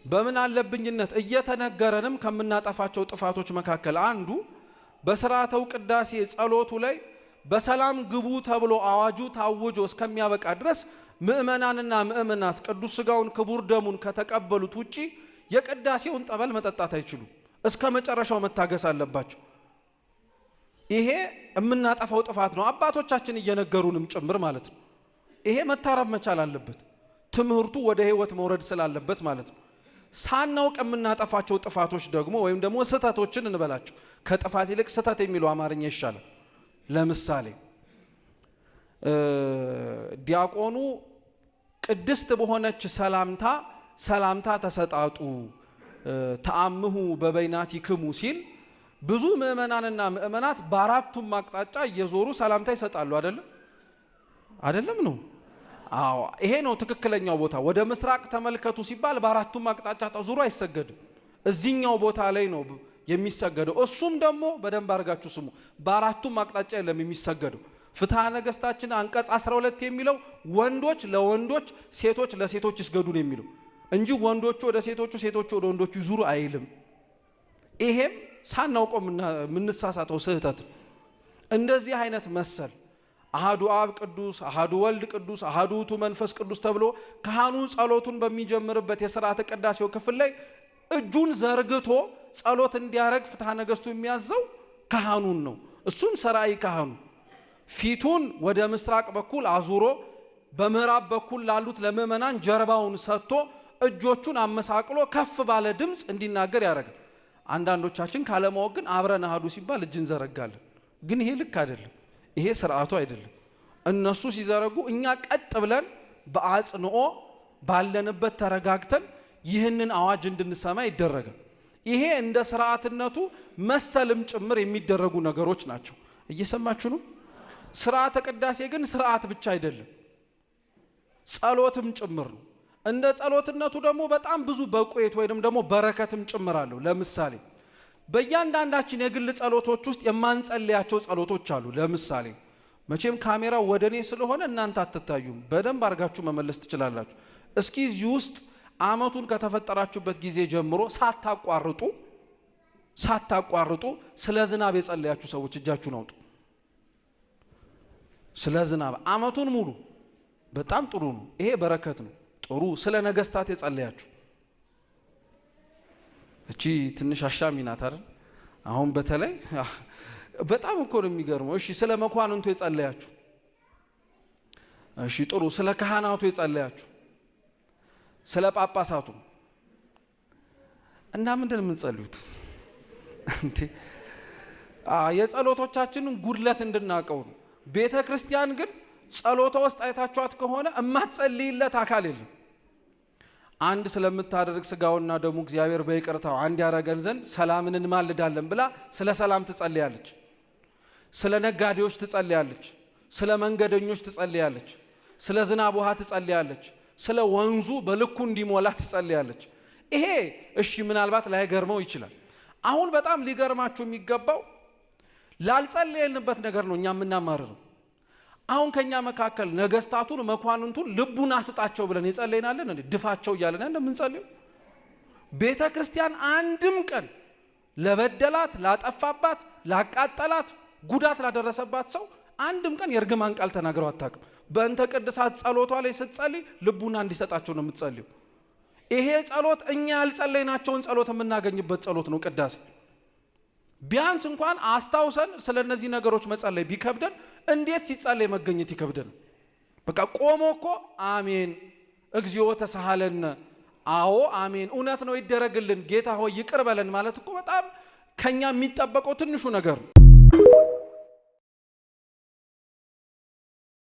በምን አለብኝነት እየተነገረንም ከምናጠፋቸው ጥፋቶች መካከል አንዱ በሥርዓተው ቅዳሴ ጸሎቱ ላይ በሰላም ግቡ ተብሎ አዋጁ ታውጆ እስከሚያበቃ ድረስ ምእመናንና ምእመናት ቅዱስ ሥጋውን ክቡር ደሙን ከተቀበሉት ውጪ የቅዳሴውን ጠበል መጠጣት አይችሉም። እስከ መጨረሻው መታገስ አለባቸው። ይሄ የምናጠፋው ጥፋት ነው። አባቶቻችን እየነገሩንም ጭምር ማለት ነው። ይሄ መታረም መቻል አለበት። ትምህርቱ ወደ ሕይወት መውረድ ስላለበት ማለት ነው። ሳናውቅ የምናጠፋቸው ጥፋቶች ደግሞ ወይም ደግሞ ስህተቶችን እንበላቸው። ከጥፋት ይልቅ ስህተት የሚለው አማርኛ ይሻላል። ለምሳሌ ዲያቆኑ ቅድስት በሆነች ሰላምታ ተሰጣጡ ተአምሁ በበይናቲክሙ ሲል ብዙ ምእመናንና ምእመናት በአራቱም አቅጣጫ እየዞሩ ሰላምታ ይሰጣሉ። አይደለም ነው? አዎ፣ ይሄ ነው ትክክለኛው ቦታ። ወደ ምስራቅ ተመልከቱ ሲባል በአራቱም አቅጣጫ ተዞሩ አይሰገድም። እዚህኛው ቦታ ላይ ነው የሚሰገደው። እሱም ደግሞ በደንብ አድርጋችሁ ስሙ፣ በአራቱም አቅጣጫ የለም የሚሰገደው። ፍትሐ ነገሥታችን አንቀጽ 12 የሚለው ወንዶች ለወንዶች ሴቶች ለሴቶች ይስገዱ ነው የሚለው እንጂ ወንዶቹ ወደ ሴቶቹ ሴቶቹ ወደ ወንዶቹ ይዙሩ አይልም። ይሄም ሳናውቀው የምንሳሳተው ስህተት። እንደዚህ አይነት መሰል አሃዱ አብ ቅዱስ፣ አሃዱ ወልድ ቅዱስ፣ አሃዱ ውእቱ መንፈስ ቅዱስ ተብሎ ካህኑ ጸሎቱን በሚጀምርበት የሥርዓተ ቅዳሴው ክፍል ላይ እጁን ዘርግቶ ጸሎት እንዲያረግ ፍትሐ ነገሥቱ የሚያዘው ካህኑን ነው። እሱም ሰራይ ካህኑ ፊቱን ወደ ምስራቅ በኩል አዙሮ በምዕራብ በኩል ላሉት ለምእመናን ጀርባውን ሰጥቶ እጆቹን አመሳቅሎ ከፍ ባለ ድምፅ እንዲናገር ያደርጋል። አንዳንዶቻችን ካለማወቅ ግን አብረን አሃዱ ሲባል እጅን ዘረጋለን። ግን ይሄ ልክ አይደለም። ይሄ ስርዓቱ አይደለም። እነሱ ሲዘረጉ እኛ ቀጥ ብለን በአጽንኦ ባለንበት ተረጋግተን ይህንን አዋጅ እንድንሰማ ይደረጋል። ይሄ እንደ ስርዓትነቱ መሰልም ጭምር የሚደረጉ ነገሮች ናቸው። እየሰማችሁ ነው? ስርዓተ ቅዳሴ ግን ስርዓት ብቻ አይደለም፣ ጸሎትም ጭምር ነው። እንደ ጸሎትነቱ ደግሞ በጣም ብዙ በቁየት ወይንም ደግሞ በረከትም ጭምር አለው። ለምሳሌ በእያንዳንዳችን የግል ጸሎቶች ውስጥ የማንጸልያቸው ጸሎቶች አሉ። ለምሳሌ መቼም ካሜራው ወደኔ ስለሆነ እናንተ አትታዩም፣ በደንብ አድርጋችሁ መመለስ ትችላላችሁ። እስኪ እዚህ ውስጥ ዓመቱን ከተፈጠራችሁበት ጊዜ ጀምሮ ሳታቋርጡ ስለ ዝናብ የጸለያችሁ ሰዎች እጃችሁን አውጡ። ስለ ዝናብ ዓመቱን ሙሉ በጣም ጥሩ ነው። ይሄ በረከት ነው። ጥሩ። ስለ ነገስታት የጸለያችሁ እቺ ትንሽ አሻሚ ናት አይደል? አሁን በተለይ በጣም እኮ ነው የሚገርመው። እሺ፣ ስለ መኳንንቱ የጸለያችሁ፣ እሺ ጥሩ። ስለ ካህናቱ የጸለያችሁ፣ ስለ ጳጳሳቱ እና ምንድን የምንጸልዩት እንዴ? የጸሎቶቻችንን ጉድለት እንድናቀው ነው። ቤተ ክርስቲያን ግን ጸሎቷ ውስጥ አይታችኋት ከሆነ እማትጸልይለት አካል የለም። አንድ ስለምታደርግ ስጋውና ደሙ እግዚአብሔር በይቅርታው አንድ ያረገን ዘንድ ሰላምን እንማልዳለን ብላ ስለ ሰላም ትጸልያለች። ስለ ነጋዴዎች ትጸልያለች። ስለ መንገደኞች ትጸልያለች። ስለ ዝናብ ውሃ ትጸልያለች። ስለ ወንዙ በልኩ እንዲሞላ ትጸልያለች። ይሄ እሺ ምናልባት ላይገርመው ይችላል። አሁን በጣም ሊገርማችሁ የሚገባው ላልጸለየንበት ነገር ነው እኛ የምናማርረው። አሁን ከኛ መካከል ነገስታቱን መኳንንቱን ልቡን አስጣቸው ብለን የጸለይናለን እንዴ? ድፋቸው እያለን እንደምንጸልየው ቤተ ክርስቲያን አንድም ቀን ለበደላት፣ ላጠፋባት፣ ላቃጠላት፣ ጉዳት ላደረሰባት ሰው አንድም ቀን የርግማን ቃል ተናግረው አታውቅም። በእንተ ቅድሳት ጸሎቷ ላይ ስትጸልይ ልቡና እንዲሰጣቸው ነው የምትጸልየው። ይሄ ጸሎት እኛ ያልጸለይናቸውን ጸሎት የምናገኝበት ጸሎት ነው ቅዳሴ። ቢያንስ እንኳን አስታውሰን ስለነዚህ ነገሮች መጸለይ ቢከብደን እንዴት ሲጸለይ መገኘት ይከብደን? በቃ ቆሞ እኮ አሜን እግዚኦ ተሳሃለነ፣ አዎ አሜን እውነት ነው ይደረግልን፣ ጌታ ሆይ ይቅር በለን ማለት እኮ በጣም ከኛ የሚጠበቀው ትንሹ ነገር ነው።